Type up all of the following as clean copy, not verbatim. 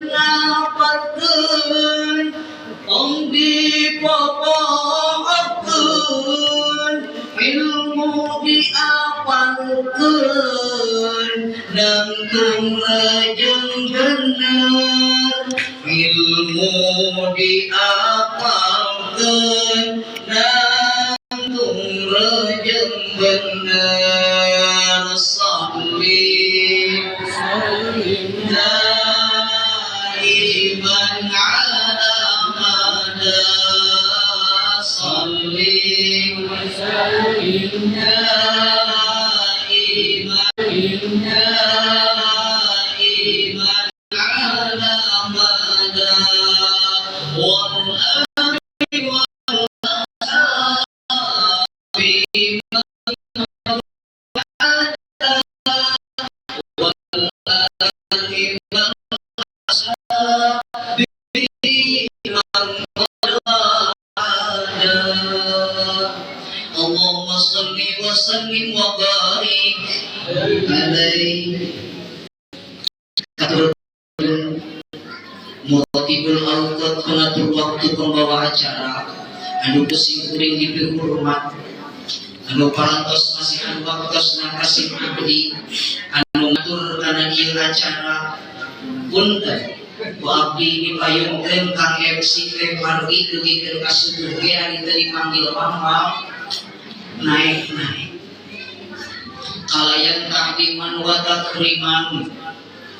Ngapakeun om dipopokeun ilmu diapalkeun nangtung rajeng bener ilmu diapalkeun nangtung rajeng bener salli daiman ala mada salli daiman ala mada wal amri wal ashabi Allahumma salli wa sallim wa barik alaihi Muratibul awqat pengatur waktu pembawa acara anu kesimpuring dihormat anu parantos masihan waktos nakasih abdi anu ngatur kana ieu acara punten ku abdi dipayungkeun kang MC teh margi dugikeun ka subuh ge ari teu dipanggil amal naik kalayan takdiman wa takriman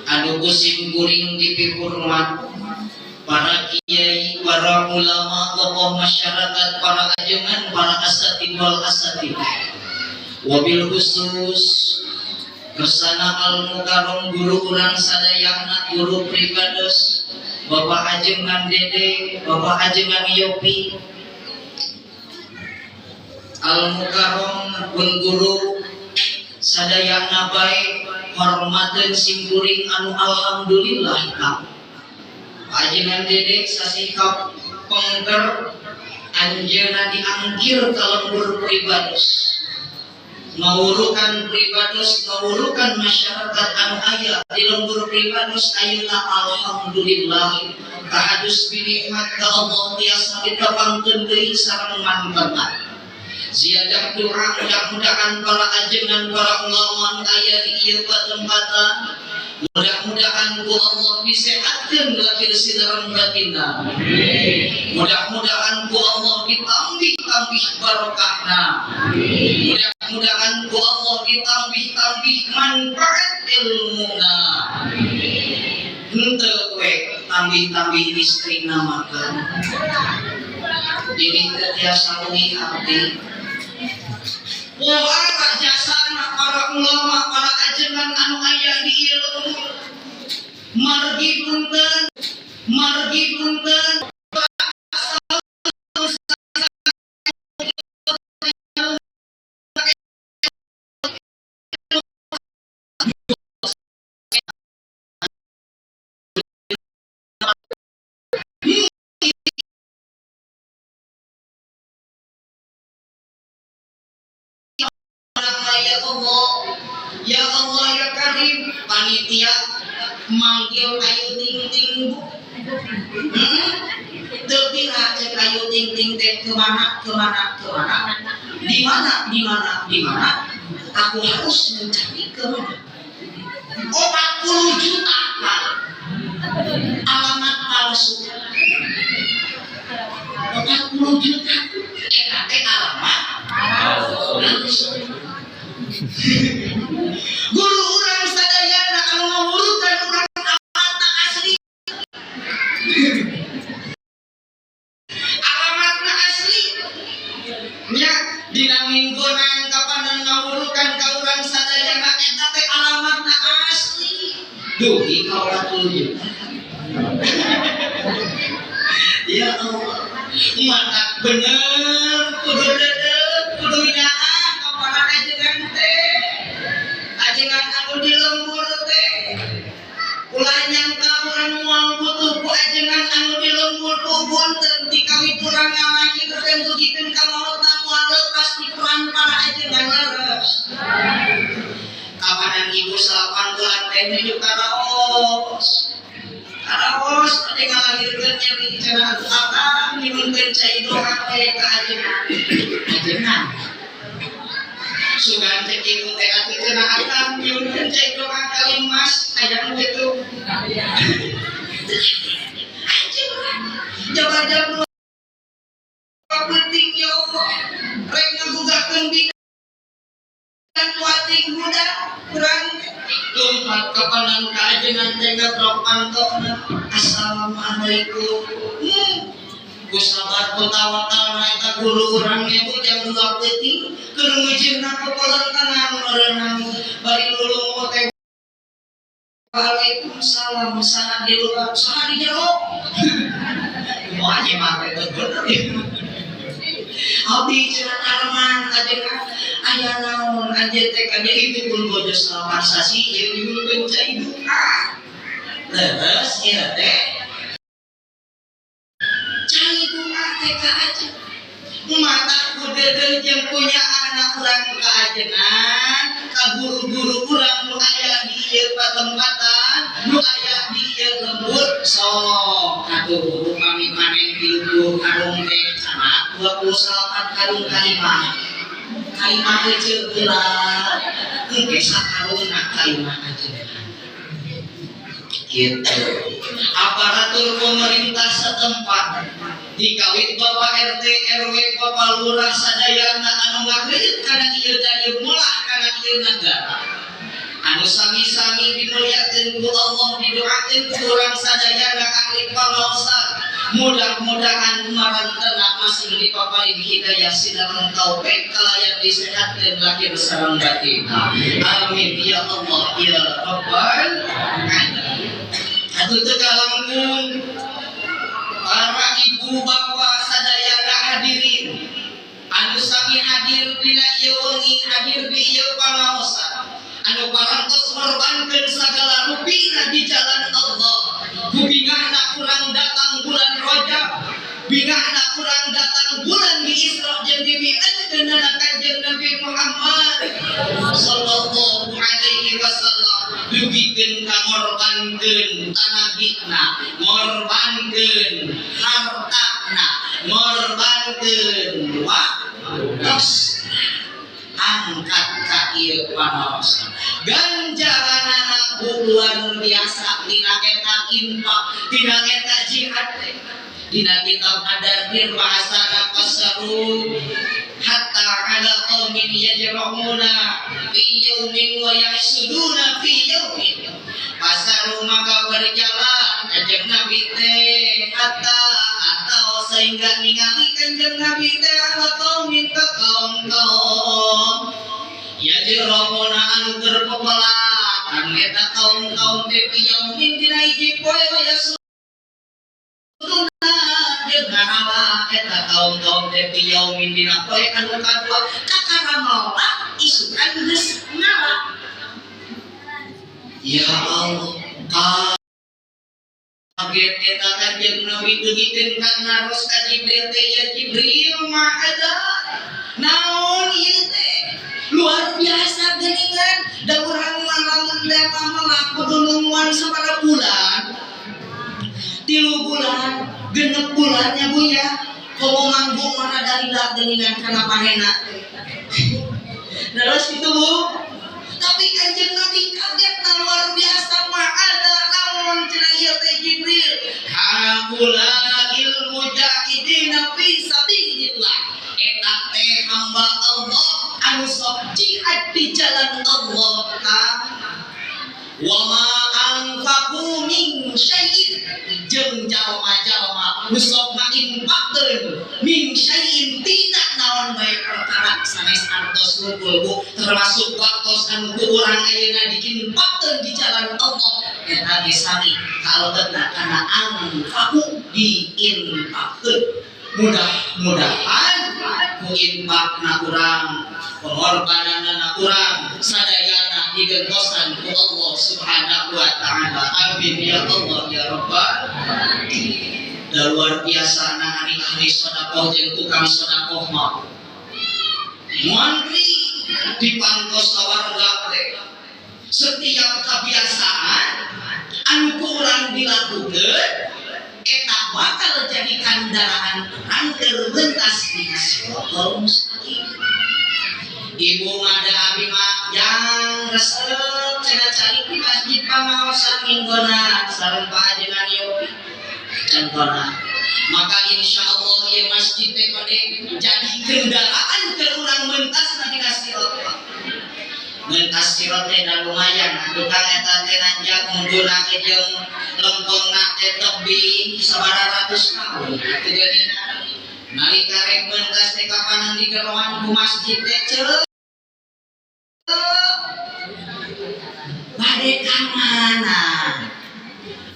anu kusimkuring dipihormat para kiai, para ulama, tokoh masyarakat, para ajengan, para asatid wal asatid. Wabil khusus bersana al-mukarram guru urang sadayana guru pribados Bapak ajengan Dede, Bapak ajengan Yopi. Al-mukarram pun guru sadayana baik hormateun simkuring anu alhamdulillah kang ajengan Dedek sasikap pengker anjeuna diangkir ka lembur pribados ngawurukan pribados ngawurukan masyarakat anu aya di lembur pribados ayeuna alhamdulillah kahadus binikmat ka Allah tiasa ditepangkeun deui sareng manfaat ziyadah doa mudah-mudahan para ajengan para ulama aya di ieu tempatan mudah-mudahan ku Allah disehatkeun lahir sineran batinna mudah-mudahan ku Allah ditambih-tambih barokahna mudah-mudahan ku Allah ditambih-tambih manfaat ilmuna henteu we tambih-tambih istrina makan ini tiasa wengi abdi poala jasana para ulama para ajengan anu aya di ilmu margi punten ya Allah ya Karim panitia manggil ayu ting ting terpira cek ayu ting ting teh kemana di mana aku harus mencari kemana 40 juta alamat palsu 40 juta alamat palsu guru urang sadayana anu ngawurukan urang alamatna asli nya dina minggunan kapan ngawurukan ka urang sadayana eta teh alamatna asli dugi ka 40 juta ya Allah mata bener kudu dedeg kudu hidaan ka para ajengan teh ajengan anu di lembur teh ulah nyangka urang moal butuh ku ajengan anu di lembur ku punten ti kawit urang ngalangi keun dugikeun ka maota moal lepas di peran para ajengan leres kapanan ibu salapan bulan teh nuju karaos Karaos pada ngalahirkan nyari cenah apa nyuhunkeun cai doa we ka ajengan. Sugan cek ibu teh atuh cenah akang nyuhunkeun cai doa ka Limas aya nu kitu. Jaga-jaga penting ya Allah. Rek ngagugahkeun bidang kuating muda kurang lompat kepanan ka ajengan teh ngapantokna. Assalamualaikum. Ku sabar ku tawakal na eta guru urang ge ku jam 2 peuting keur ngujirna pepelentangan meureunang bari lulung teh. Waalaikumsalam sana di luar sana di jero. Moal ge mah bener. Abdi cenah arman ajengan aya naon aja teh kade itu pun bojo selawar sasi ieu nyuhunkeun cai duka. Leres ieu teh cai duka teh ka aja. Mata kudeudeuh jeung punya anak urang ka ajengan, ka guru-guru urang nu aya di ieu patempatan, nu aya di ieu lembur sok atuh upami maneh di luhur karung teh kana 28 karung kalimah. Kalimah kecil gelar engke sakarungna kalimah ajengan. Gitu. Aparatur pemerintah setempat dikawit Bapak RT RW Bapak Lurah sadayana anu ngakreuit kana ieu dayeuh mulah kana ieu nagara. Anu sami-sami dimuliakeun ku Allah didoakeun ku urang sadayana ahli pangaosan. Mudah-mudahan marantena masih dipaparin hidayah sidaran taufik kalayan disehatkeun lahir sareng batin. Amin ya Allah ya Rabbal alamin. Atuh teu kalangkeun para ibu bapak sadayana hadirin anu sami hadir dina ieu wengi hadir di ieu pangaosan anu parantos ngorbankeun sagala rupina di jalan Allah. Bingahna kurang datang bulan Rajab, bingahna kurang datang bulan di Isra jeung di Mi'raj kanjeng Nabi Muhammad sallallahu alaihi wasallam. Dugikeun ka ngorbankeun tanagihna, ngorbankeun hartana, ngorbankeun waktos. Angkat ka ieu panaosan. Ganjaranana luar biasa dina eta infak, dina eta jihad. Dina kitab Ad-Dardir bahasana qasaru hatta ala qaumin yajra'una fi yaumin wa yasuduna fi yaumin. Pasaru maka berjalan kanjeng Nabi teh hatta atau sehingga ningali kanjeng Nabi teh ala qaumin ka kaum-kaum yajra'una anu berpepelatan eta kaum-kaum teh fi yaumin dina hiji poe wa yasuduna jeung eta kaum-kaum teh fi yaumin dina poe anu kadua kakaramola isukan geus ngala. Ya Allah, kaget eta kanjeng Nabi dugikeun ka naros ka Jibril teh ya Jibril ma'ada. Naon ieu teh? Luar biasa geuningan da urang mah lamun da pamelaku dulungan sabaraha bulan? 3 bulan, 6 bulannya Bu ya. Komo manggung mana dari dak geuningan kana panena. Terus itu Bu. Tapi kanjeng Nabi kaget luar biasa ma'ada naon cenah ieu teh Jibril. Haula'il mujahidina fi sabilillah. Eta teh hamba Allah anu sok jihad di jalan Allah ka. Wa ma anfaqu min syai'in jeung jalma-jalma nu sok ngainfaqkeun min syai'in tina naon bae perkara sanes artos ngumpul Bu termasuk waktos anu ku urang ayeuna diinfaqkeun di jalan Allah eta ge sami kalebetna kana anfaqu diinfaqkeun. Mudah-mudahan ku infakna urang pengorbananna urang sadayana digentosan ku Allah Subhanahu wa taala. Amin ya Allah ya Rabbal alamin. Luar biasa na ahli sedekah jeung tukang sedekah mah. Mantri di pangkos warga teh setiap kebiasaan anu kurang dilakukan eta bakal jadi kendaraan orang terbentas di sirotol mustaqim. Ibu mada abi mah yang resep cenah cari di masjid pangaosan minggona sareng panjenengan Yopi contohna. Maka insya Allah ya masjid teh jadi kendaraan ke urang mentas di sirotol. Mentas sirotol dan lumayan tukang eta teh nanjak mundurna ke jeung lempengna teh tebing sabaratus tahun atuh geunina. Nalika rek mentas teh kapanan digeroan ku masjid teh ceuk bade ka mana?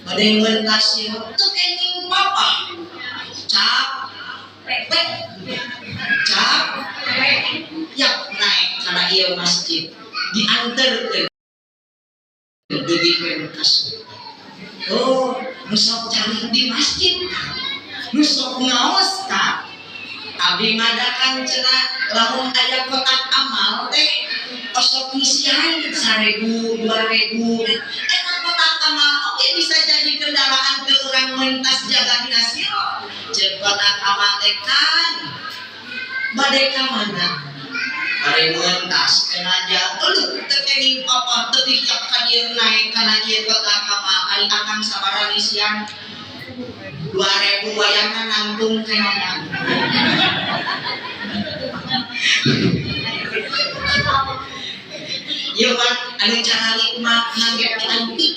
Bade mentas sirotol teu kenging papa. Cap yak naik karena ieu masjid diantarkeun dugi pentas. Oh, nu sok cari di masjid, nu sok ngaos ka. Abdi madakan cenah lamun aya kotak amal teh osok ngisian 1.000, 2.000. Eta kotak amal oke bisa jadi kendaraan ke urang mentas jaga dina siro. Ceuk kotak amal teh kan bade ka mana? Bade mentas kenaja eueuh teu kenging apa teu dihiap ka dieu naik kana ieu kotak amal ari akang sabaraha isian 2.000 wayangan nangtung kenana. Ieu mah anu carali mah ngangge antik.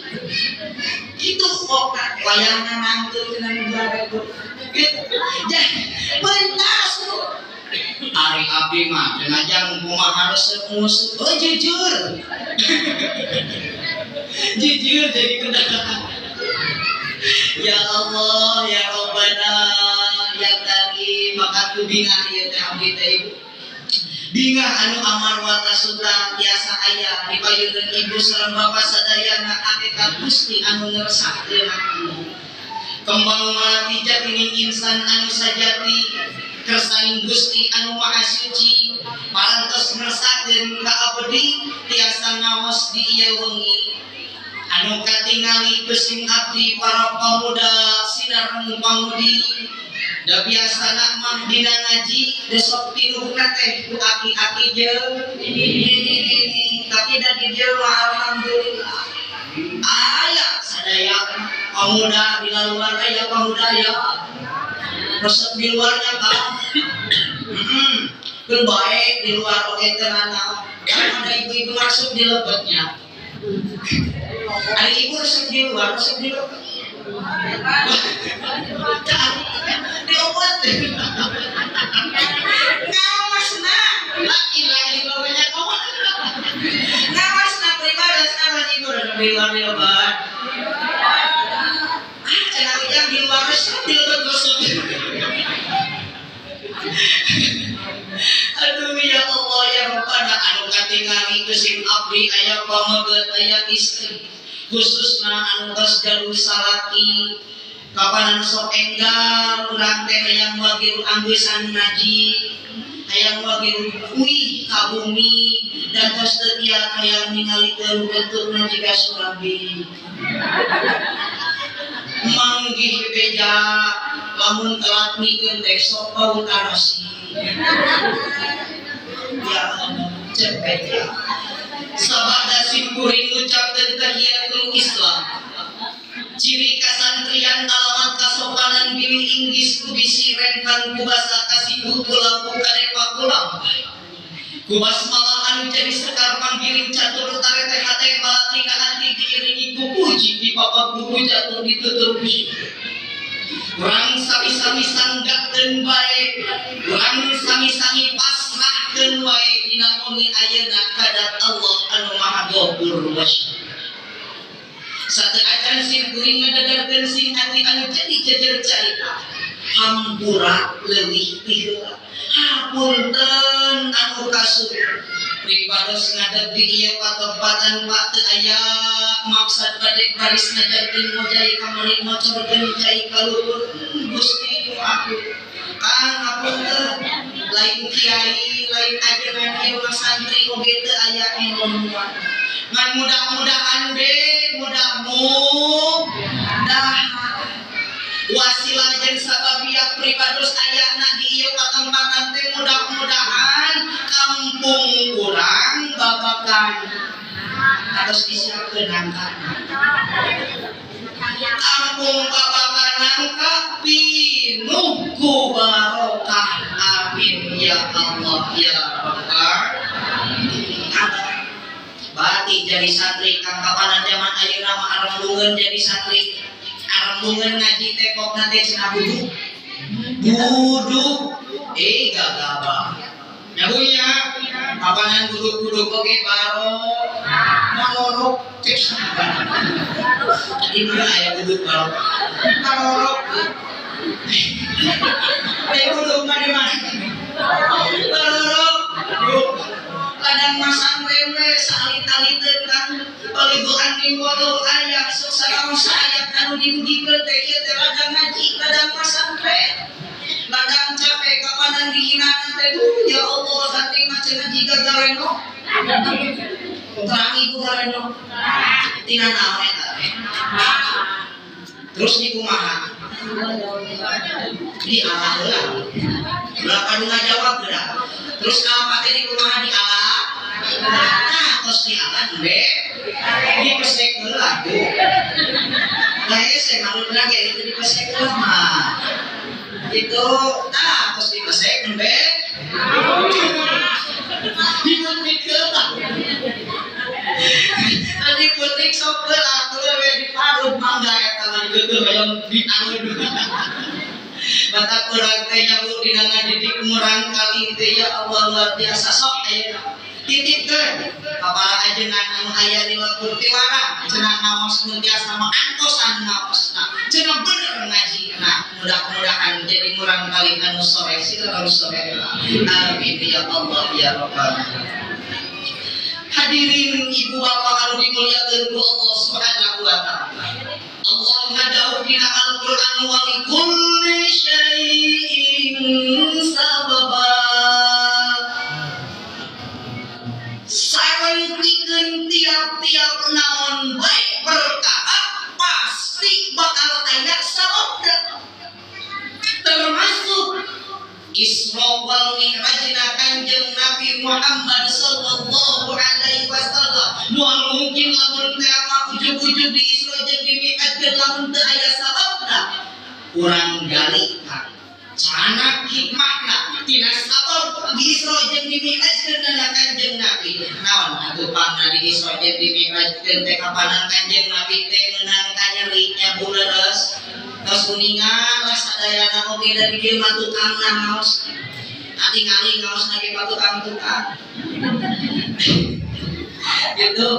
Kitu kok wayangan nangtung kenana 2.000. Jadi pentas ari abdi mah cenah kumaha resep musuk. Oh jujur. Jujur jadi kendaraan. Ya Allah, ya Rabbana, ya Karim, maka tu bingah ieu teh abdi teh ibu. Bingah anu amar wa tasudra biasa aya dipayeukeun ibu sareng bapa sadayana hakikat Gusti anu ngeresahkeun aku. Kembang melati jatining insan anu sajati kersaning Gusti anu maha suci parantos ngeresahkeun ka abdi tiasa ngaos di ieu wengi. Anu katingali pesing abdi para pemuda sinar pamudi da biasana mah dina ngaji besok tiluhna teh ku aki-aki jeung tapi da di dieu mah alhamdulillah aya sadaya pemuda di luar aya pemuda ya resep di luarnya kan keur bae di luar oge teu naon ada ibu-ibu masuk di lebetnya. Ada ibu resep di luar, resep di luar. Diobat. Ngawas na. Laki lagi bawanya kau. Ngawas na pribadi sekarang ibu resep di luar diobat. Jangan yang di luar resep di luar gosok. Aduh ya Allah ya Rabbana anu katingali kesing abdi aya pameget aya istri khususna anu geus jalur salati kapanan sok enggal urang teh hayang wagil anggesan ngaji hayang wagil uih ka bumi dan tos teu tiar hayang ningalikeun bentukna jiga surabi manggih beja lamun telat mikeun teh sok bau karasi. Ya Allah, cepet ya. Sabada simkuring ngucapkeun tahiyatul Islam. Ciri kasantrian alamat kasopanan biwi inggis kubisi rentan kubasa kasih lampu kadepa kulam. Kubas malah anu jadi sekar panggiring catur tarete hate balati ka hati diiringi kupuji di papa buku jatuh ditutur puji. Urang sami-sami sanggahkeun bae, urang sami-sami pasrahkeun wae dina wengi ayeuna kadat Allah anu Maha Ghafur Rahim. Sateacan sim kuring ngadadarkeun sing hati anu jadi jejer carita. Hampura leuwih ti heula. Hapunten anu kasur. Pribados ngadeg di ieu patempatan Pak teu aya maksud bade baris ngajarkeun mojai kamari mocorkeun cai kaluhur Gusti aku kang hapunten lain kiai lain ajaran ieu santri oge teu aya ilmuan ngan mudah-mudahan deh, mudah-mudahan wasilah jeung sababiak pribados ayana di ieu patempatan teh mudah-mudahan kampung urang babakan harus disiapkeun angkat kampung babakan angka pinuh ku barokah amin ya Allah ya Rabbal berarti jadi santri kang kapanan zaman ayeuna mah arembungeun jadi santri arembungeun ngaji teh kok nanti cenah buduk gagabah nyabunya kapanan buduk-buduk oge baro monorok cek sana jadi mana aya buduk baro monorok buduk mah di mana monorok kadang masang wewe salit-aliteun kan palibuan di waduh aya sesanaon saayat anu dibugikeun teh ieu teh ladang ngaji ladang masang teh ladang capek kapanan dihinaan teh ya Allah sating mah cenah jiga gareno terang ibu gareno tina naon eta teh terus dikumaha dialah heula berapa dua jawab geura terus apa teh dikumaha dialah nah terus dialah be dipesek heula tuh bae se manut lagi itu dipesek heula mah itu nah terus dipesek be diputik heula tadi putik sok heula kudu we diparut mangga eta mah dieukeun hoyong diangeun batak urang teh nyalu dina ngadidik murang kali teh ya Allah luar biasa sok ayeuna titipkeun kapala ajengan anu aya di leueur tilarang cenah ngaos nu biasa mah antosan ngaosna cenah bener ngajina mudah-mudahan jadi murang kali anu sore sila harus sore amin ya Allah ya Rabbal hadirin ibu bapak anu dimuliakeun ku Allah Subhanahu wa taala Allah ngadawuh dina Al-Qur'an wa likulli syai'in sababa sareutikeun tiap-tiap naon baik perkara pasti bakal aya sababna termasuk Isra wal Mi'rajna Kanjeng Nabi Muhammad sallallahu alaihi wasallam moal mungkin lamun teh ujug-ujug di Isra jeung di Mi'raj lamun teu aya sababna urang gali cara hikmahna tina sabab di Isra jeung di Mi'raj kana Kanjeng Nabi naon atuh pangna di Isra jeung di Mi'raj teh kapanan Kanjeng Nabi teh meunang kanyeri nya buleres tos kuningan lah sadayana oge dari dieu mah tukang ngaos ating-aling ngaos lagi patukang-tukang gitu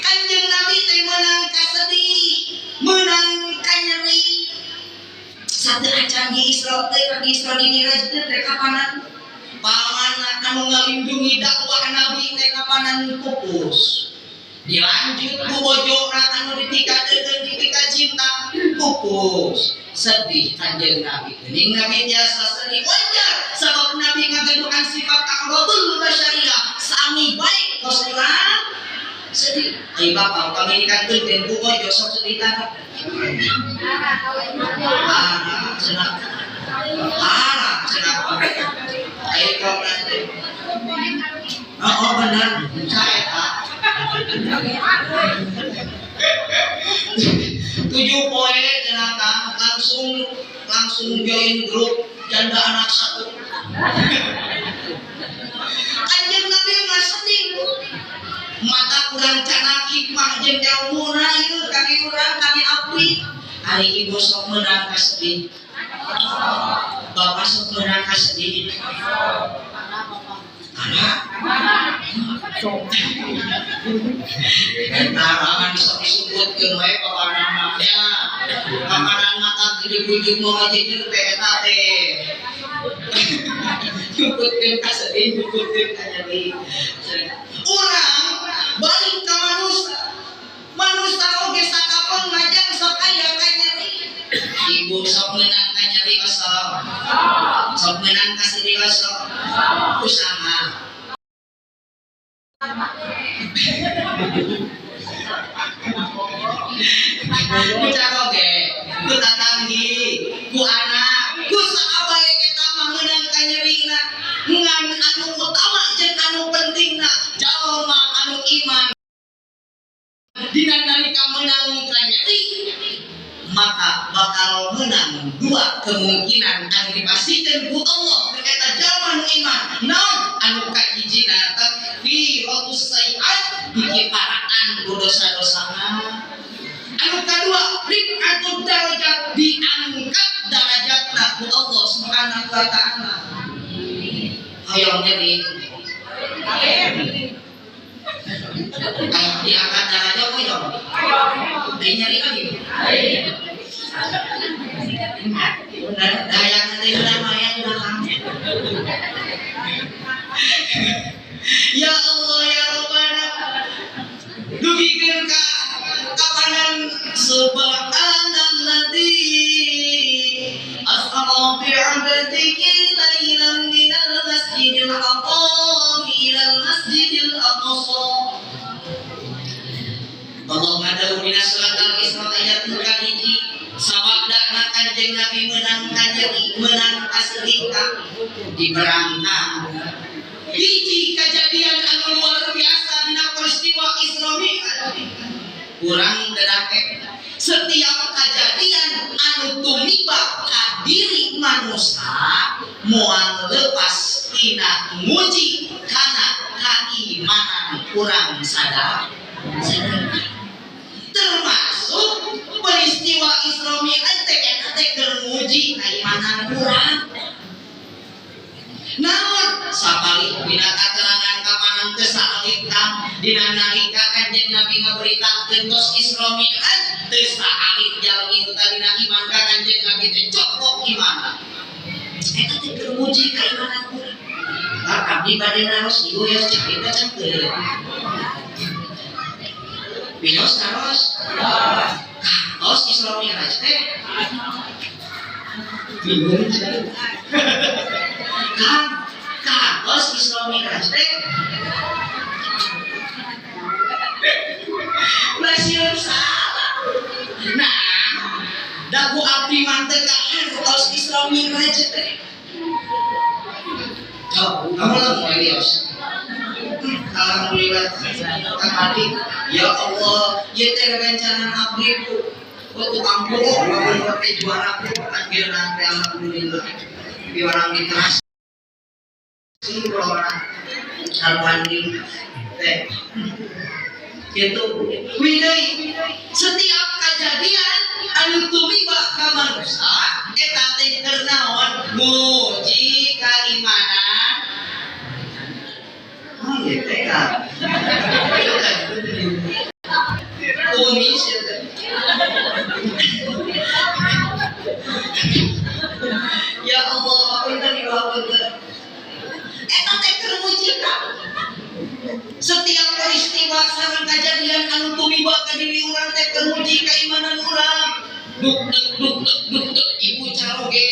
Kanjeng Nabi teh meunang kasedih meunang kanyeri sateuacan di Isra teh di Isra di Mi'raj teh kapanan paman anu ngalindungi dakwah Nabi teh kapanan pupus dilanjut ku bojona anu ditikadeun ditika cinta pupus sedih Kanjeng Nabi geuning Nabi jasa sedih wajar sabab Nabi ngagendukan sifat akhlaqul basyariyah sami baik tos urang sedih ai bapak kami dikanteun den ku bojo sok sedih tah cenah cenah ai kok nanti oh benar saya 7 poe jenaka langsung join grup janda anak satu Kanjeng Nabi sedih mata kurang canak hikmah jeung ilmuna ieu kami urang kami abdi ari ibu sok meunang kasedih bapak sok meunang kasedih anak narangan bisa disebutkeun wae papanana kapanan mata gede-gede mau ngajejer teh eta teh nyebutkeun kasedih nyebutkeun kanyeri urang balik ka manusia oge sakapun majang sok aya kanyeri ibu sok meunang kanyeri asal sok meunang kasedih asal usaha ku caroge, ku tatanggi, ku anak, ku sahabae eta mah meunang kanyerina ngan anu utama jeung anu pentingna jalma anu iman dina nalika menang kanyeri maka bakal menang dua kemungkinan anu dipasikeun ku Allah eta jalma anu iman naon anu kahijina takfiratus sayiat dikiparaan ku dosa-dosana anu kadua rif'atud darajat diangkat derajatna ku Allah Subhanahu wa taala hayang jadi diangkat derajat hayang nyari lagi daya nanti namanya ya Allah ya Rabbana dugikeun ka kapanan subhanalladzi asra bi 'abdihi lailan minal masjidil haram ilal masjidil aqsa Allah ngadawu dina surat Al-Isra ayat 1 sababdana Kanjeng Nabi menang kanyeri menang kaselika diberangkan hiji kejadian anu luar biasa dina peristiwa Isra Mi'raj kurang dedake setiap kejadian anu tumiba ka diri manusia moal lepas tina nguji kana keimanan kurang sadar termasuk peristiwa Isra Mi'raj teh eta teh keur nguji keimanan urang. Namun sapalik dina katerangan kapanan teu saalita dina nalika Kanjeng Nabi ngaberitakeun tos Isra Mi'raj teu saalit jalmi dina iman ka Kanjeng Nabi teh cokok iman. Eta teh keur nguji keimanan urang. Abdi bade naos ieu ya carita can teu. Binos karos karos Isra Mi'raj teh bingung kan karos Isra Mi'raj teh masih salah nah daku abdi mantep karos Isra Mi'raj teh kamu lah mau lios alhamdulillah tadi ya Allah ya teh rencana abdi waktu ampun lamun pakai juara ku akhir nanti alhamdulillah di orang di teras sih orang alwandi teh gitu widai setiap kejadian anu tumiba ka manusia eta teh keur naon muji keimanan ya teh kumis ya Allah punten ieu punten eta teh keur muji ka setiap peristiwa sareng kejadian anu tumiba ka diri urang teh keur muji keimanan urang duk ibu caroge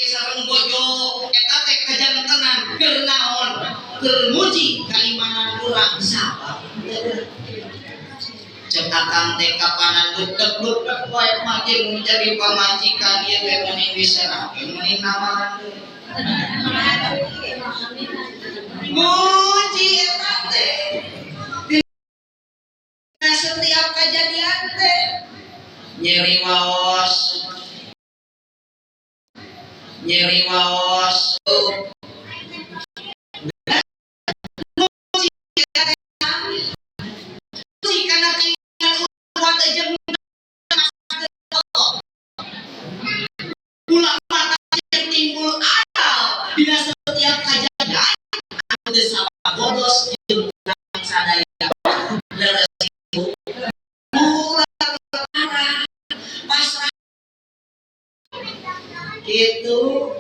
sareng bojo eta teh kajantenan keur naon keur muji keimanan urang sabab cek akang teh kapanan duk wae mah jadi pamajikan ieu teh meuning diserakeun meuning nawaran muji eta teh dina setiap kejadian teh nyeri waos bila setiap kejadian anu salah bodos jeung sadaya resiko ulah pasrah gitu.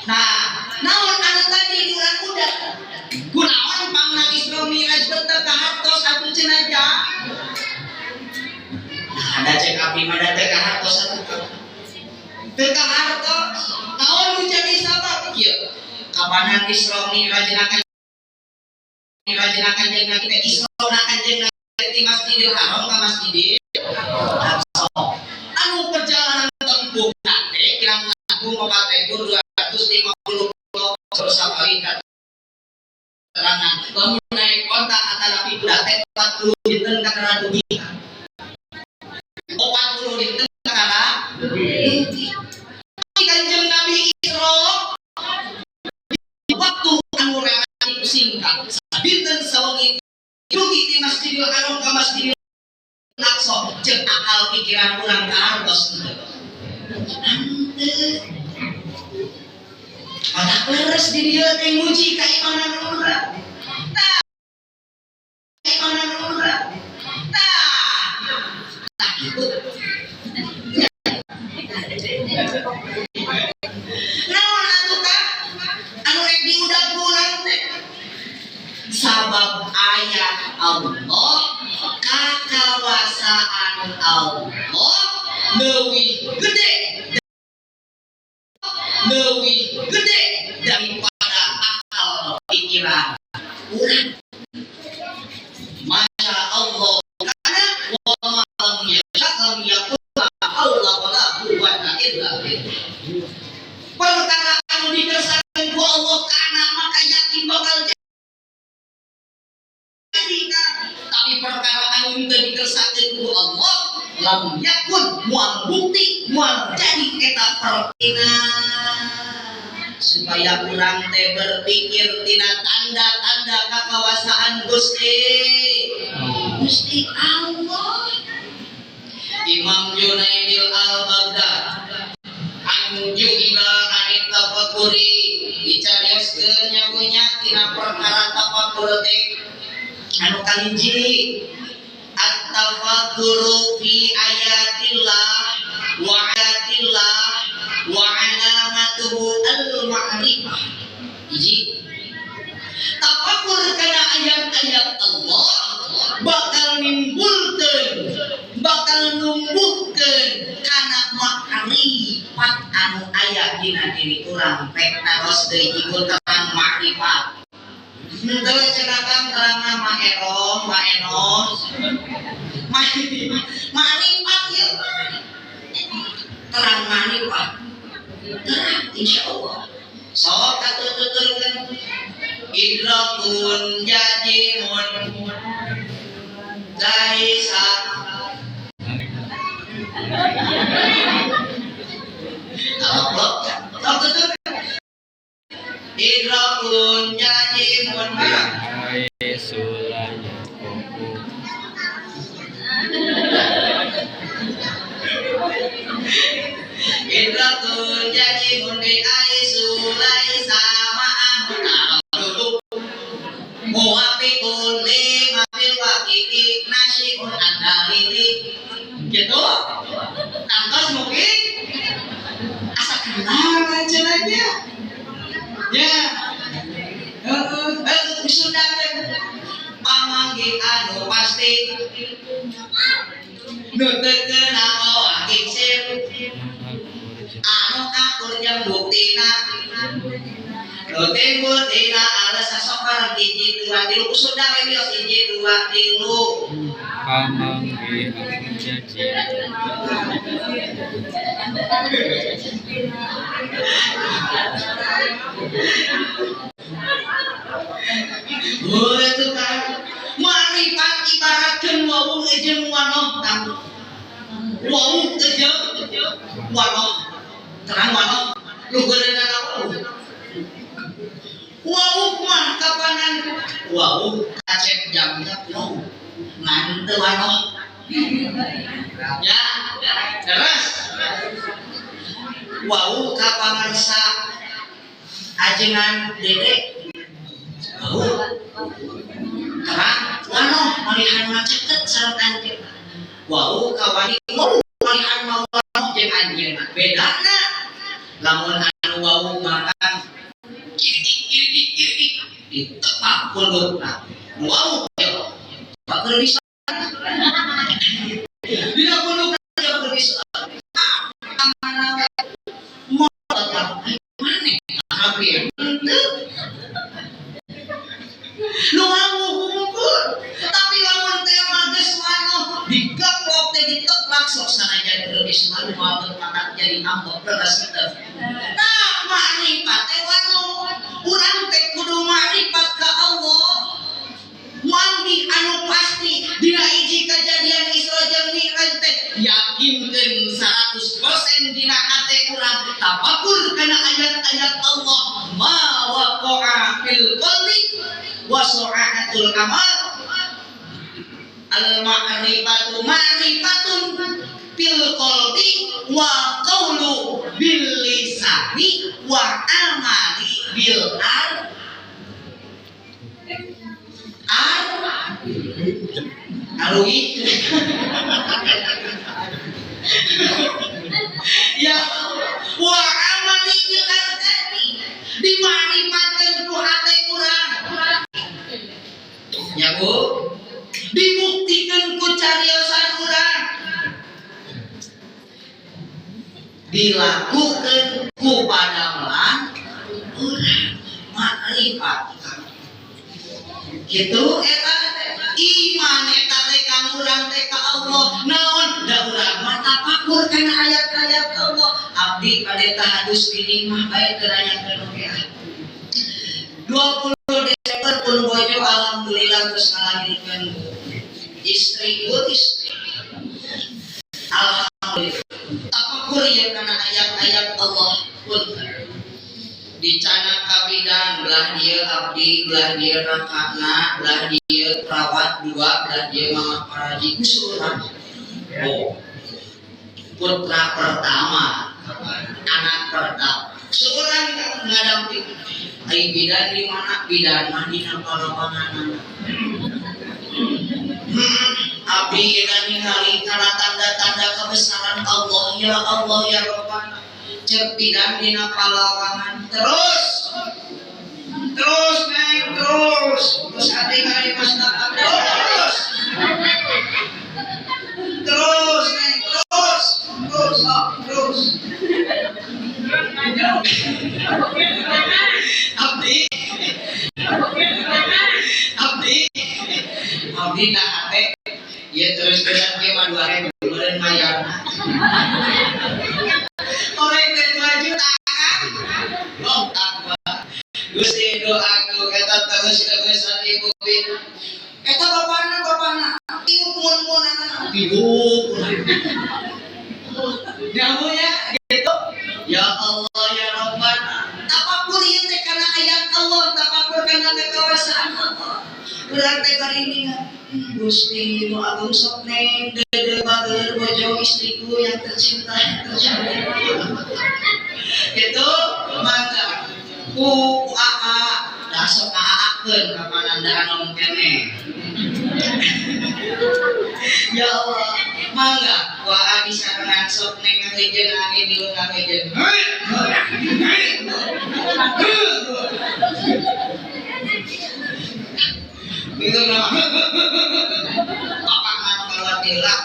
Nah, naon anu tadi di urang udah kunaon pangna Isra Mi'raj teu kahartos atuh cenah. Ada cek api mah teu kahartos atuh. Teu kahartos. Naon nu jadi sabab kieu? Kapanan Isra Mi'raj rajana kanjeng Nabi teh isrona kanjeng Nabi di Masjidil Haram ka Masjidil Aqsa. Anu perjalanan tempuh teh kirang langkung 4.250 bersabari terangan lamun naik kota antara budak teh 40 dinten kakara dugi 40 dinten kakara dugi kanjeng Nabi Isra waktu anu relatif singkat dinten sawengi dugi di Masjidil Haram ka Masjidil Aqsa jeung akal pikiran urang kahartos ada beres di dia teh nguji keimanan urang. Tah. Keimanan urang. Tah gitu. Naon atuh Kak? Anu rek diudag urang teh. Sabab aya Allah, kakawasaan Allah leuwih gede daripada akal pikiran urang. Masya Allah karena wa ma lam yasha'lam yakun Allah wala quwwata illa billah. Perkara anu dikersakakeun ku Allah kana maka yakin bakal jadi. Tapi perkara anu teu dikersakakeun ku Allah lam yakun moal bukti moal jadi eta pertina supaya urang teh berpikir tina tanda-tanda kakawasaan Gusti Allah. Imam Junaidil Al-Baghdad anu juga ari tafakuri dicarioskeun nyagunya tina perkara tafakur teh anu kalinji at-tafakuru fi ayatillah wa alamatuhu al-ma'rifah. Hiji tafakur kana ayat-ayat Allah bakal numbuhkeun kana makrifat anu aya dina diri urang pek taros deui jigul terang makrifat. Henteu cenah Kang terangna maeros makrifat ieu terang makrifat terang insyaallah. Sok katuturkeun idrakun jajimun laisa Allah katuturkeun idrakun jajimun sulanya idrakun jajimun bi aisu laisa ma'ahu duduk muwafiqun li mafil waqiti nasiun andalili gitu. Tangkas mungkin asa kenal aja aja ya sudah pamanggi anu pasti nutekeun awa kingsir anu akur jeung buktina Rote butina ala sasokar hiji dua tilu sudah wios hiji dua tilu pamanggi anu jaji boleh tuh kan marifat ibaratkeun wawuh jeung wanoh wawuh jeung wanoh terang wanoh lugureunna wawuh wawuh mah kapanan wawuh kacek jam-jam no ngan teu wanoh ya terus wawuh kapanan sa ajengan dedek terang wanoh malihan mah ceket sareng anjeun wawuh kawani malihan mah wanoh jeung anjeunna bedana lamun anu wawuh makan kiri ditepak pundukna wawuh bakal bisa dina pundukna dia bakal bisa amana mau maneh tapi lu wawuh sanajan keur Islam moal berpakat jadi ambek beres teh. Nah, makrifat teh wanu urang teh kudu makrifat ka Allah. Mandi anu pasti dina hiji kejadian Isra jeung Mi'raj teh yakinkeun 100% dina hate urang tafakur kana ayat-ayat Allah ma waqa'a fil qalbi wa su'atul amal. Al ma'rifatu ma'rifatun fil qalbi wa qawlu bil lisani wa amali bil arui. Ya wa amali bil artani dimarifatkeun ku hate urang. Ya Bu, dibuktikan ku cariosan urang, dilakukan ku padamelan urang makrifat gitu. Eta iman eta teh ka urang teh ka Allah naon da urang mah tafakur kana ayat-ayat Allah. Abdi bade tahadus ini mah bae keranyakeun oge 20 Desember pun bojo alhamdulillah terus ngalahirkeun istri. Alhamdulillah tafakur ya kana ayat-ayat Allah pun dicana kabidan belah dia abdi belah dia rakana belah dia perawat dua belah dia mama paraji kusuran. Oh, putra pertama anak pertama seorang ngadamping ai bidan di mana bidan mah dina palawangan. Abdi edan ningali kana tanda-tanda kebesaran Allah. Ya Allah ya Rabbana cek bidan dina palawangan terus neng terus ade kali pas terus neng terus abdi na ate ya terus ke mah 2000 meureun mayarna orang teh 2 juta kan lontak ba Gusti doaku eta terus-terusan ibu bin eta bapana tiup mun-munana tiup jamunya gitu. Ya Allah ya Rabbana tafakur ieu teh kana ayat Allah, tafakur kana kekuasaan Allah. Urang teh bari ningat Gusti nu agung sok neng dede bageur bojo istriku yang tercinta yang tercantik. Gitu mangga ku aa da sok aakeun ka panandaan om keneh. Ya Allah mangga ku aa bisa kenang sok neng ngagejeun angin di ngagejeun. Itu nama papangan kalatilah.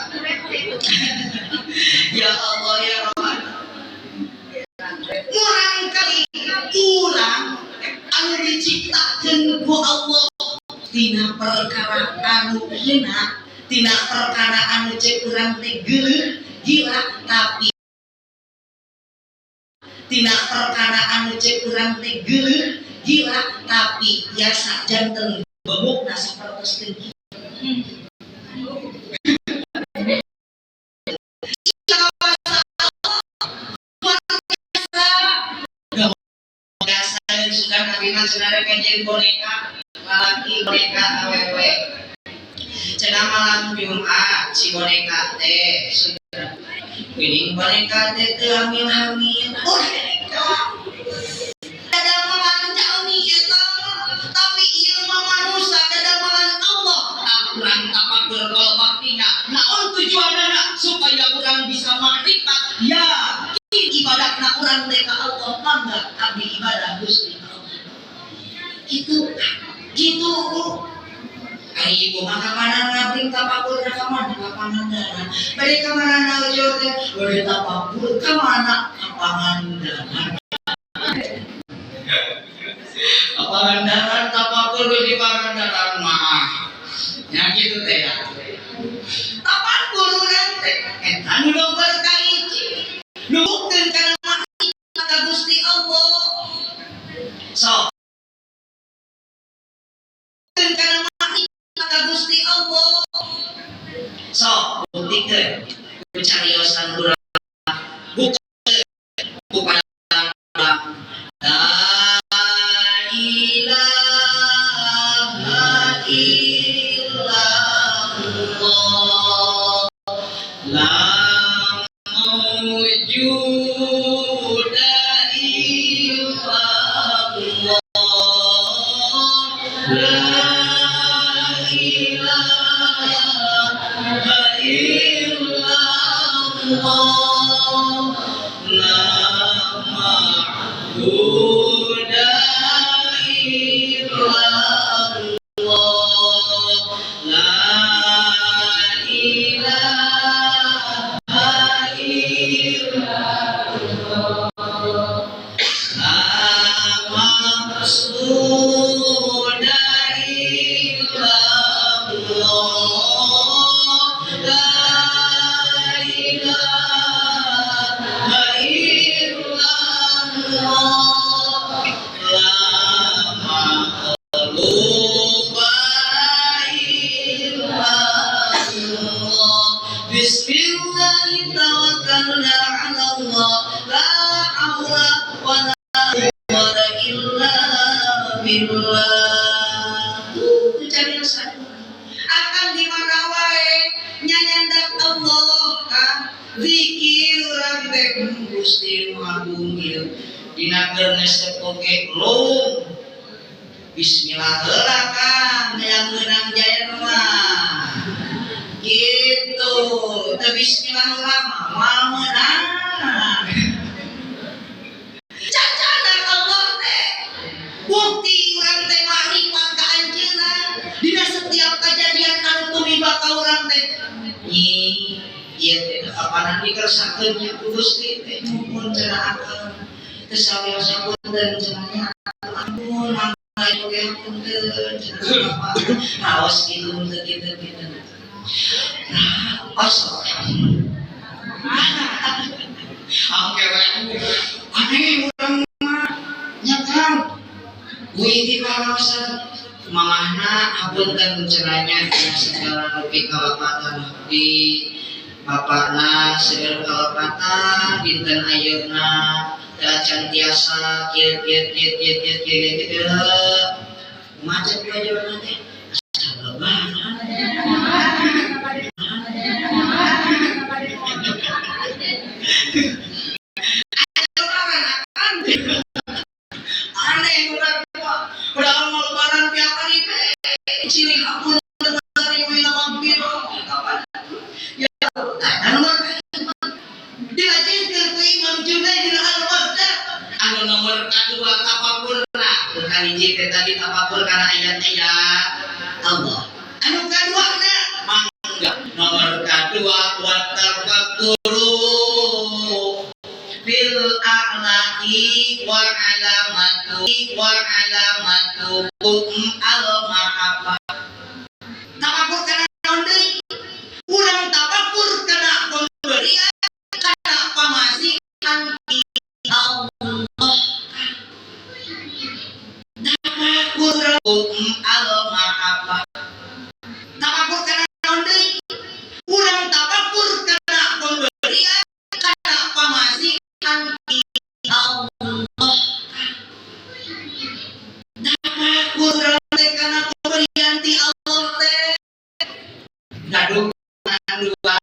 Ya Allah ya Rahman urang kali urang anu diciptakeun ku Allah tina perkara anu hina, tina perkara anu cek urang teh geuleuh gila, tapi tina perkara anu cek urang teh geuleuh gila tapi biasa janten bebuk nasa perpeskeun kitu. Sudah nabiman saudara jadi boneka lalaki boneka awewe cenah malam Jumat si boneka teh sudah geuning boneka teh teu hamil-hamil boneka ada malanjani eta tapi ieu mah manusia ada malan Allah urang tapakur kal baktinya naon tujuanna supaya urang bisa makrifat ya ibadahna urang teh ka Allah mangga abdi ibadah Gusti gitu ai ibu maka mana ngabring tapakur ka mana ka pangandaran bade ka mana naujur teh bade tapakur ka mana ka pangandaran pangandaran tapakur di pangandaran mah nya gitu teh ya tapakur urang teh eta anu nomor kahiji nuhukkeun kana maka Gusti Allah sok kana maka Gusti Allah sok buktikeun cariosan urang bukan la ilaha illallah la mawjuda illallah la ilaha illallah la ma'budu illallah la ilaha illallah la maqsuda illallah la ilaha illallah la maqluba illallah bismillah tawakkalna 'ala Allah la haula wala quwwata illa billah. Cariosan akan di mana wae nyanyandak Allah kan zikir urang teh Gusti Agung ieu dina geus oge lung bismillah heula kan yang meunang jaya mah gitu teu bismillah heula mah meunang cacana Allah teh bukti urang teh marifat ka anjeunna dina setiap kejadian anu tumiba ka urang teh nyi ieu teh kapanan dikersakakeun nya ku Gusti teh mumpun cenah teu sawios sapunten cenah ampun mangga oge punten cenah Bapak raos kitu teu kitu nah asal angke wae aneh urang mah nya kan witi paraosan mamahna hapunten cenanya tina segala rupi kalapatan di bapakna segala kalapatan dinten ayeuna dacan tiasa kieu macet aja nanti aneh urang udah mau lebaran tiap hari ciri hakun dari wila mampiro kapan ya nomor diajarkan ku Imam Junaidil Al-Baghdad anu nomor kedua tapapurna kali jite tadi tapapur karena ayat-ayat Allah anu kaduana mangga nomor kedua wa tafakuru bil a'la'i wa alamatu al-mahabbah tapakur kana naon deui urang tapakur kana pemberian kana pamasihan Allah tapakur al-mahabbah tapakur kana naon deui urang tapakur kana pemberian kana pamasihan Allah tapakur kana pemberian ti Allah teh gaduh dua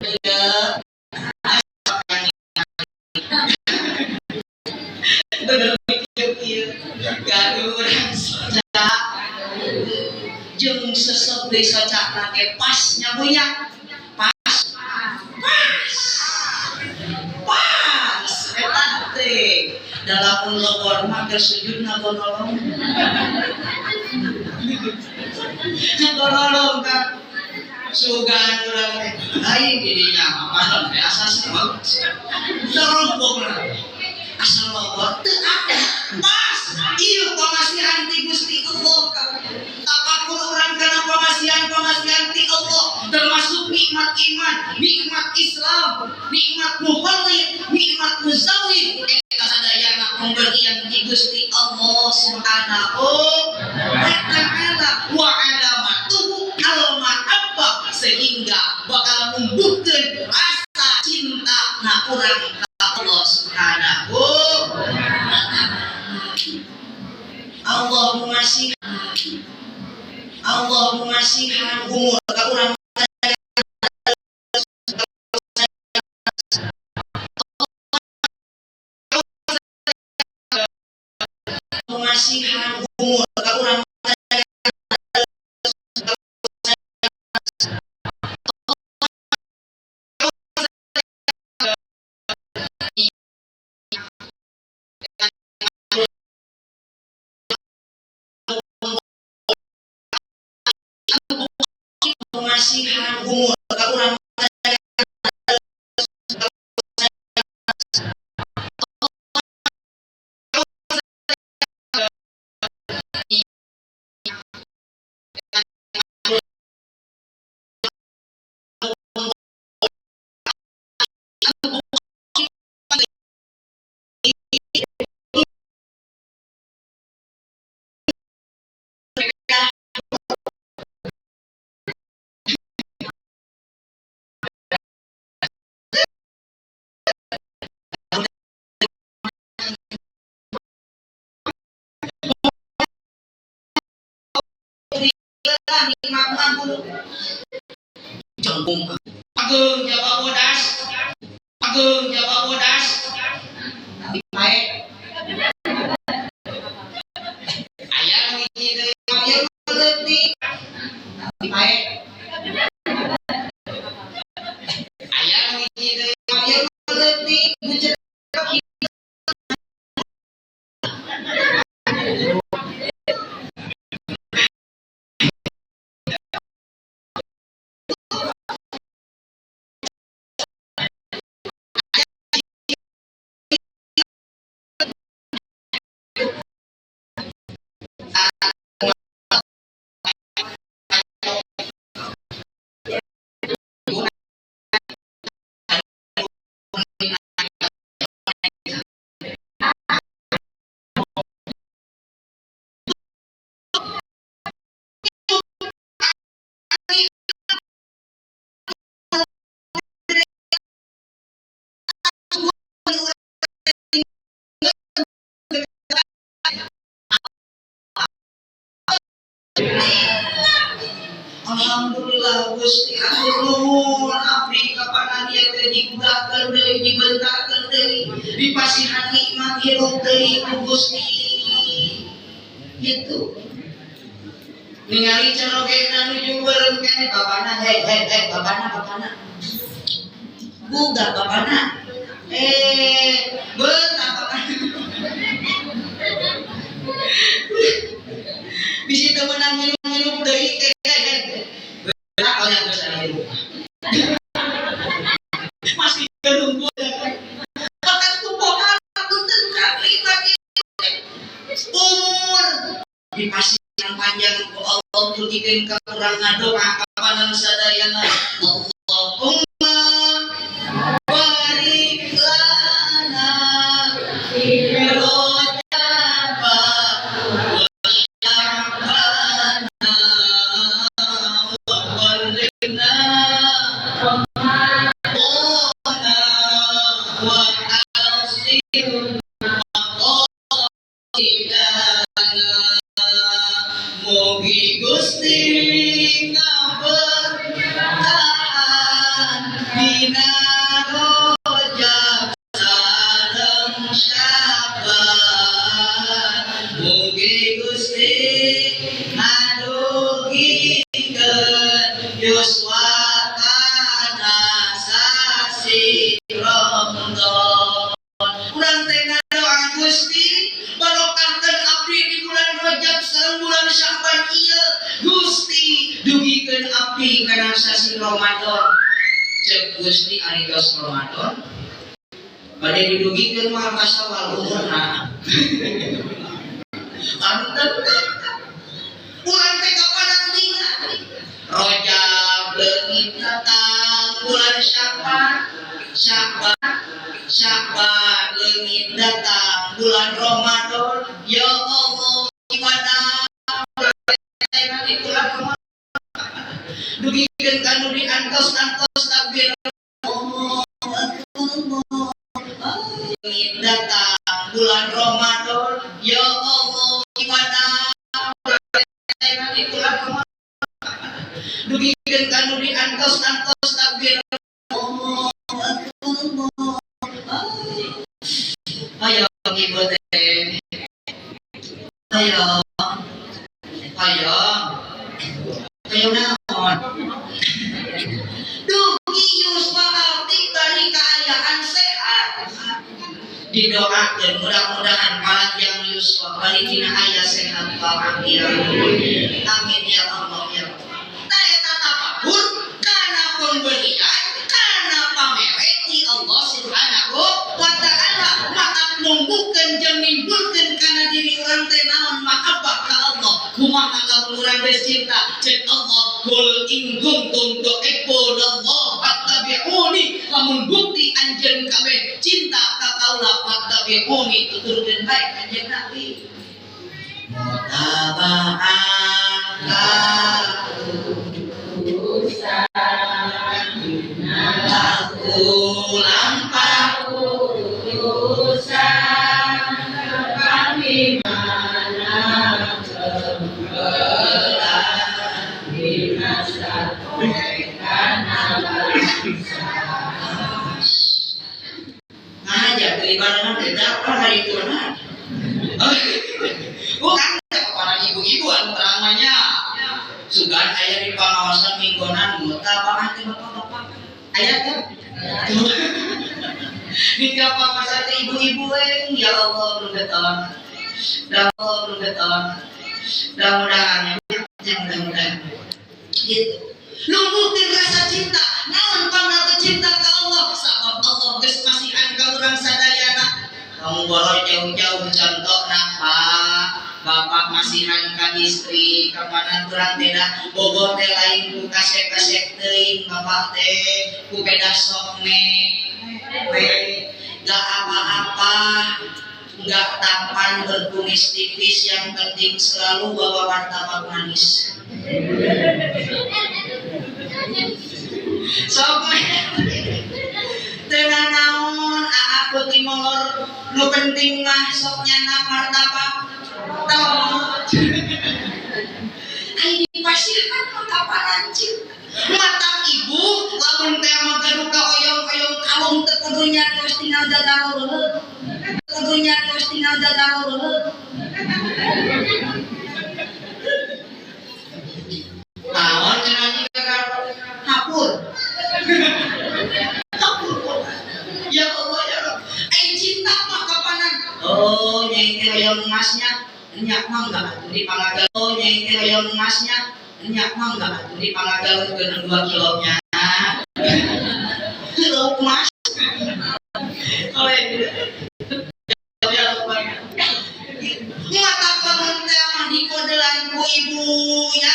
beda gaduh urang soca jeung sesep deui socana ge pas nya buya pas eta teh dalam logor mah keur sujudna gonolong gonolong kan sugan urang teh aing di dinya mah biasa sebab sarompokna asal loba teu ada pas ieu pamasihan ti Gusti Allah tapakur urang kana pamasihan ti Allah termasuk nikmat iman, nikmat Islam, nikmat mukhalid, nikmat muzawid eta sadayana pemberian ti Gusti Allah Subhanahu wa ta'ala wa alamatuhu al-mahabbah sehingga bakal numbuhkeun rasa cinta na urang Allah Subhanahu wa ta'ala. Allahumma sihan umur ka urang Allahumma sihan umur ka urang masihan umur ka urang nikmat dulu jengkung ageung jawa bodas tapi baik aya hiji deui ieu leutik tapi baik aya hiji deui ieu leutik bujeuk Alhamdulillah Gusti nuhun abdi ka panandian teh digudahkeun deui dibeuntakeun deui dipasihan nikmat hirup deui ku Gusti gitu ningali carogena nuju beureum keneh babana babana buga babana beunta babana bisi teu meunang ngilup deui teh kalau yang besar itu masih terunggu bahkan kupokan punten kali bagi umur dipasihan panjang ku Allah tulikeun ka urang ngadoa kapanan sadayana Allahumma barik lana fi Mugi Gusti ngaberkahan dina rojak sareng syaban mugi Gusti ngadugikeun yuswa kana sasi Ramadan urang teh ngadoa Gusti barokahkeun abdi di bulan Rajab sareng bulan Syaban ieu Gusti dugikeun abdi kana sasi Ramadan ceuk Gusti ari tos Ramadan Pada didugikeun mah kasawal umurna. Panten bulan teh kapan tinggal Rajab leungit datang bulan Sya'ban leungit datang bulan Ramadan ya Allah ibadah di bulan Ramadan dugikeun kanu diantos-antos takbir Allah leungit datang bulan Ramadan ya Allah ibadah di bulan Ramadan dugikeun kanu diantos-antos takbir Allah ayo ibu teh ayo naon dugi yuswa abdi dari keayaan sehat didoakeun mudah-mudahan panjang yuswa balik dina aya sehat walafiat amin ya Allah ya ta eta tapapun kana pemberian kana pamere ti Allah subhanahu wa ta'ala maka numbuhkeun jeung nimbulkeun kana diri urang teh naon mahabbah ka Allah kumaha lamun urang geus cinta cek Allah qul in kuntum tuhibbunallah fattabi'uni lamun bukti anjeun kabeh cinta ka kaula fattabi'uni tuturkeun bae kanjeng Nabi mutaba'ah aku lampah urusan kami mana tembelah binasa karena bangsa ngajak beribadah beda apa hari Tuhan bukan kepada ibu-ibu terangannya sugan ayah di pengawasan mingguan mutaba'ah ke bapak-bapak ayat kan di tiap pengawasan ibu-ibu ya Allah bergetar mudah-mudahan gitu numbuhkeun rasa cinta naon pangna cinta ka Allah sabab Allah geus masihan ka urang sadayana kamu boleh jauh-jauh contohna bapak masihan ka istri kapanan urang beda bogo teh lain ku kasek-kasek teuing bapak teh ku beda sok gak apa-apa gak tampan berkumis tipis yang penting selalu bawa martabak manis sok dengan naon aku timolor nu penting mah sok nyana martabak ini pasihan mata parancing mata ibu lamun teh mah gaduh ka oyong-oyong kalung teu kudunya terus tinggal dadang leuleut naon cenah gagal hapur ya Allah ya Allah ai cinta mah kapanan oh nyai teh oyong emasnya nyak mah enggak di pangagaweun oh nyai teh oyong emasnya nyak mah enggak di pangagaweun ke 2 kilonya kilo emas oleh mata pamun teh mah dikodelan ku ibu ya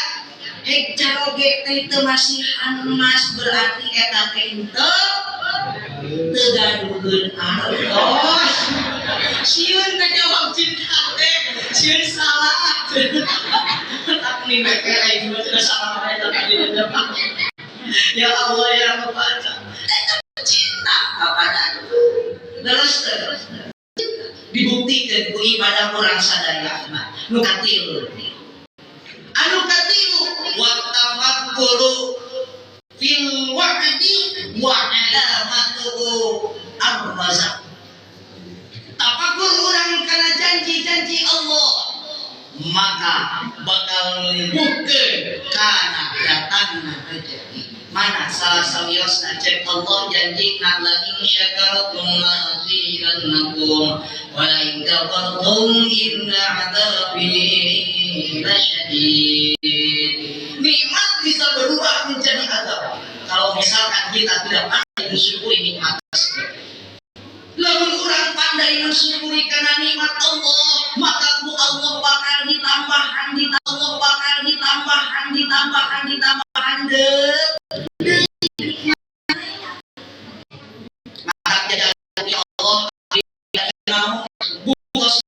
hek caroge teh teu masihan emas berarti eta teh teu gaduheun artos sieun ngajawab cinta teh sieun salah tak nih mereka lain sudah salah mereka tadi ya Allah ya Bapak cinta kepadaku terus dibuktikan ku ibadah orang sadaya nu katilu wa tafakkuru fil wa'di wa alamatuhu ar-razaq tafakur urang kana janji-janji Allah maka bakal numbuhkeun kana datangna rezeki mana salah sawiosna cek Allah janjina la in syakartum la azidannakum wa la in kafartum inna adzabi lasyadid nikmat bisa berubah menjadi azab kalau misalkan kita tidak pandai bersyukuri nikmat tersebut lalu pandai mensyukuri karena nikmat Allah, maka ku Allah bakal ditambahan deh. Maka jadi Allah bungkus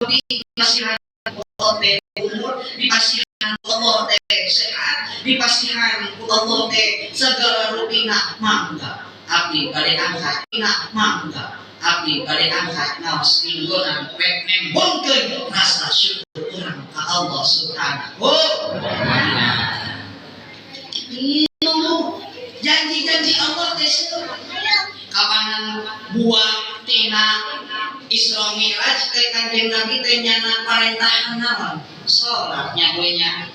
dikasihan Allah teh umur, dikasihan Allah teh sehat, dikasihan Allah teh segala rupina mangga. Abdi bade angkat ngaos minggunan rek nembongkeun rasa syukur urang ka Allah Subhanahu wa taala. Janji-janji Allah teh kapanan buah tina Isra Mi'raj teh Kanjeng Nabi teh nyana parentahan naon? Salat nya we nya.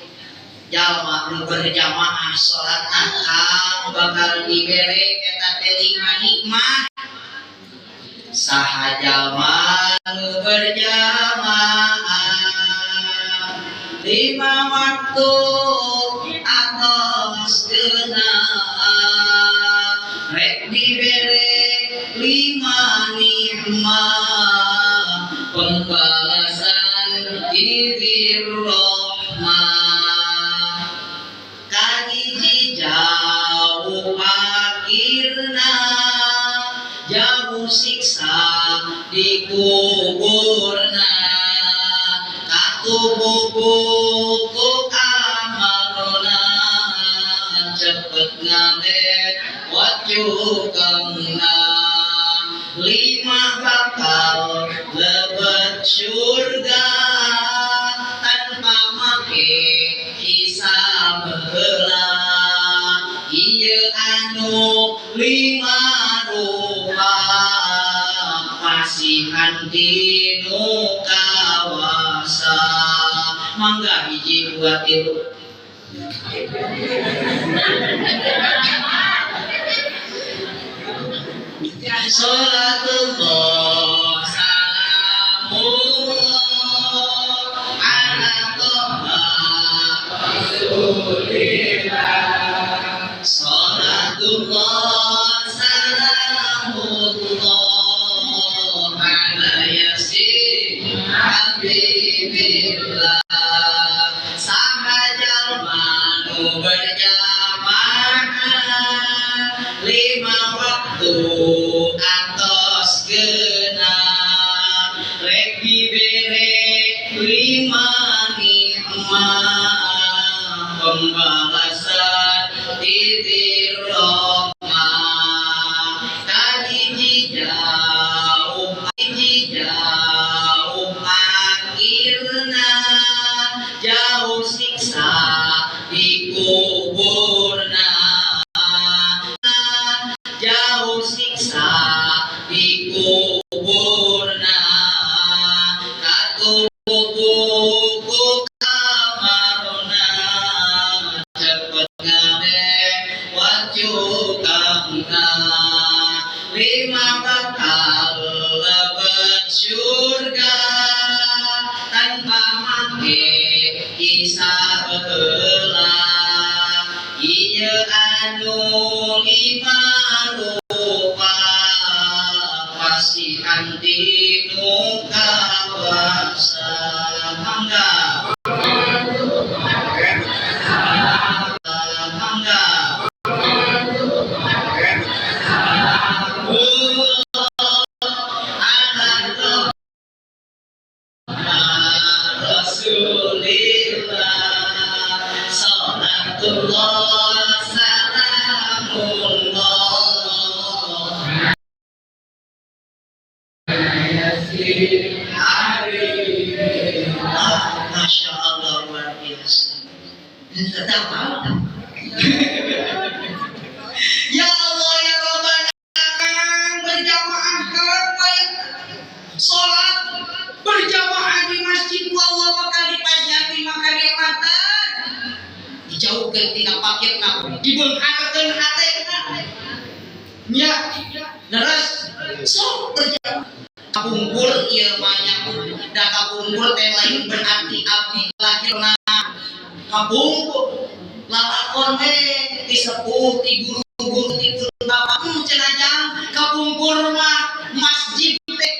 Jalma nu berjamaah salat akang bakal dibere eta teh 5 nikmat. Saha jalma nu berjamaah 5 waktu atos geunah rek dibere 5 nikmat pembalasan diri rahmat kahiji jauh akhirna jauh siksa di kuburna katubuku amalna cepet ngalet wacukangna 5 bakal lebet surga tanpa make hisab heula ieu anu 5 rupa pasihan dinu kawasa mangga 1 2 3 Salatullah salamullah ala toha rasulillah Salatullah salamullah ala yasin habibillah sahajal manu berjamaah 5 waktu atos geunah rek dibere 5 nikmat pembalasan diri rahmat kahiji jauh akhirna jauh siksa di kuburna jauh siksa di kuburna katubuku kamarna cepet ngalet wacukangna 5 bakal lebet surga tanpa make hisab heula ieu anu 5 rupa pasihan dinu kawasa mangga Rasulillah Salatullah salamullah Masya Allah luar biasa. Tetap ya Allah ya Rabbana kang berjamaah kayak sholat berjamaah di masjid Allah bakal dipajaki maka nikmatan dijauhkeun tina pakirna dibeungharkeun hatena nya leres sok berjamaah kabumpul ieu mah nya da kabumpul teh lain berarti abdi lahirna kabumpul lalakon teh disepuh ti guru-guru ti bapak cenah jang kabumpul mah masjid teh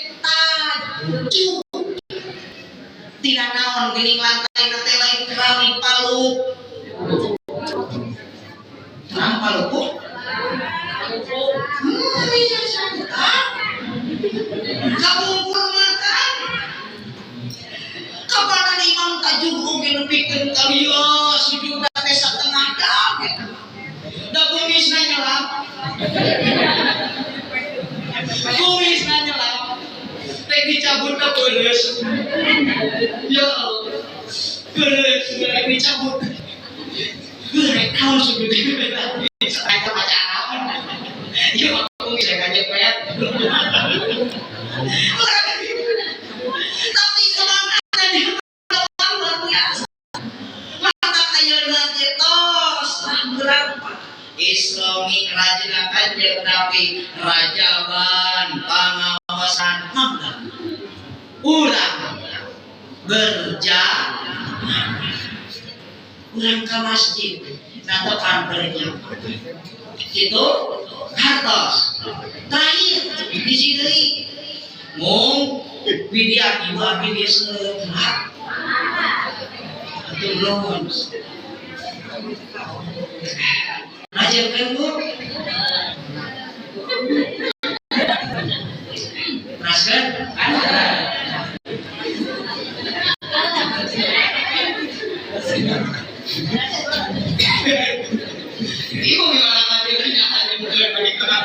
Kumis nanya lah, teh dicabut ke beres. Ya Allah, beres mereka dicabut. Mereka harus segede beda. Saya pacaran. Ya aku bisa kaget pet. Tapi semangatnya di luar biasa. Mata kayana tos berapa? Islami kerajaan kanjeng Nabi rajaban pengawasan makan. Urang berjalan. Urang ke masjid natapan berjalan. Itu hartos terakhir di sini mau video dua video semua itu belum ajarkan bu raskan ibu memang ajarnya hanya bukan mereka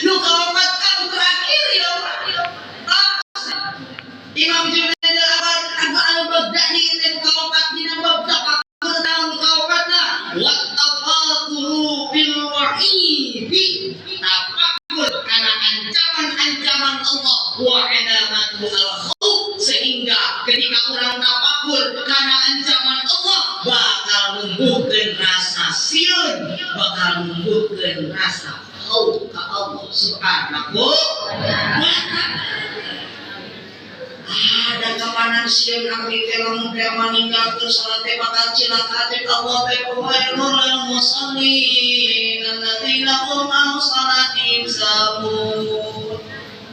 lu kawamatkan terakhir ya Imam Junaid al-Baghdadi dan kawamat di Baghdad bertahun kawamatna wattaqulu bil wa'idi tafakur karena ancaman Allah wa adamatu al-khawf sehingga ketika orang tafakur karena ancaman Allah bakal numbuhkeun rasa sieun bakal numbuhkeun rasa khauf ka Allah subhanahu wa ta'ala. Ada kamanan sieun abdi teh lamun teh maninggalkeun salat teh bakal cilaka teh Allah teh wailul lil musallin alladzina hum an salatihim sahun.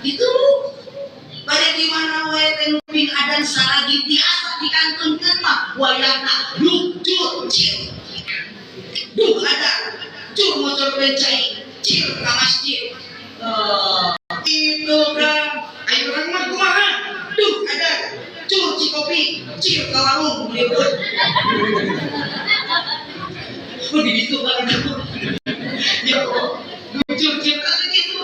Itu bade di mana wae teh pin adan saragi biasa dikantunkeun mah wayahna lucu cil. Duh ada cur motor becai cil ka masjid. Itu kan ayo orang mah kumaha? Duh ada cur cikopi cil ke warung meliput. Oh di situ kan ya cur cil kali gitu.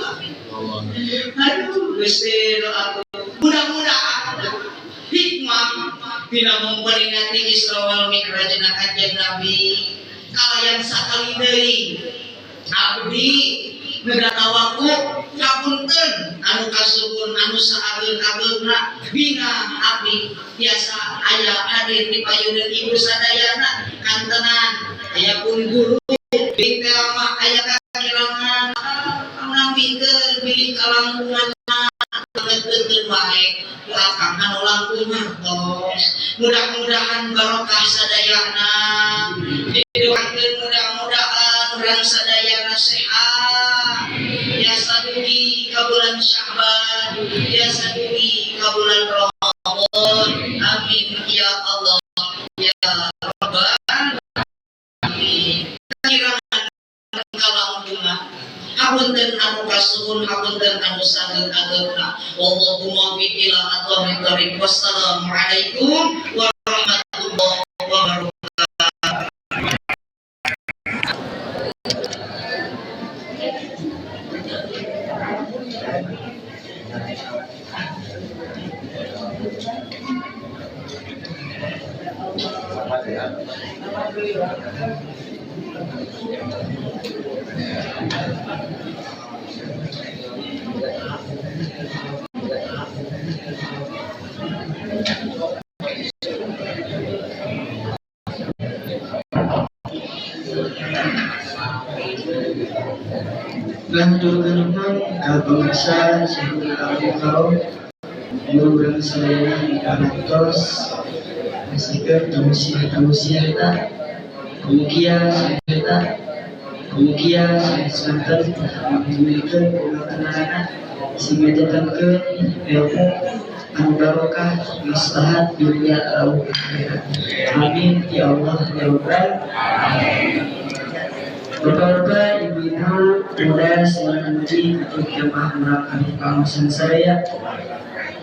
Aduh Gusti aku mudah-mudahan hikmah tidak memperingati Isra wal Mi'raj kanjeng Nabi kalayan sakali deui abdi negara waktu ngapunten anu kasuhun anu saageun-ageunna bina abdi biasa aya hadir di payeuneun ibu sadayana kantenan aya pun guru di mah aya kakirangan nambikeun bilih kalangkungan ngeutkeun wae akang anu langkung tos mudah-mudahan barokah sadayana didoakeun mudah-mudahan urang sadayana sehat biasa dugi ka bulan Sya'ban biasa dugi ka bulan Ramadan amin ya Allah ya Rabbal alamin kirangan kalangkungan hapunten anu kasuhun hapunten anu sageung-ageungna Allahumma bi'ila atwari tariq wassalamu alaikum warahmatullahi wabarakatuh. Lanturkan kabangsa sebelum kau Yurang saya kantos Masiker tamusia ta Kemukian sebentar Memiliki pengatanana Sehingga datangkan ilmu Anu barokah maslahat dunia atau akhirat. Amin ya Allah ya Rabbal alamin. Bapak-bapak, ibu-ibu, muda, selamat pagi untuk jemaah merakamkan kawasan saya.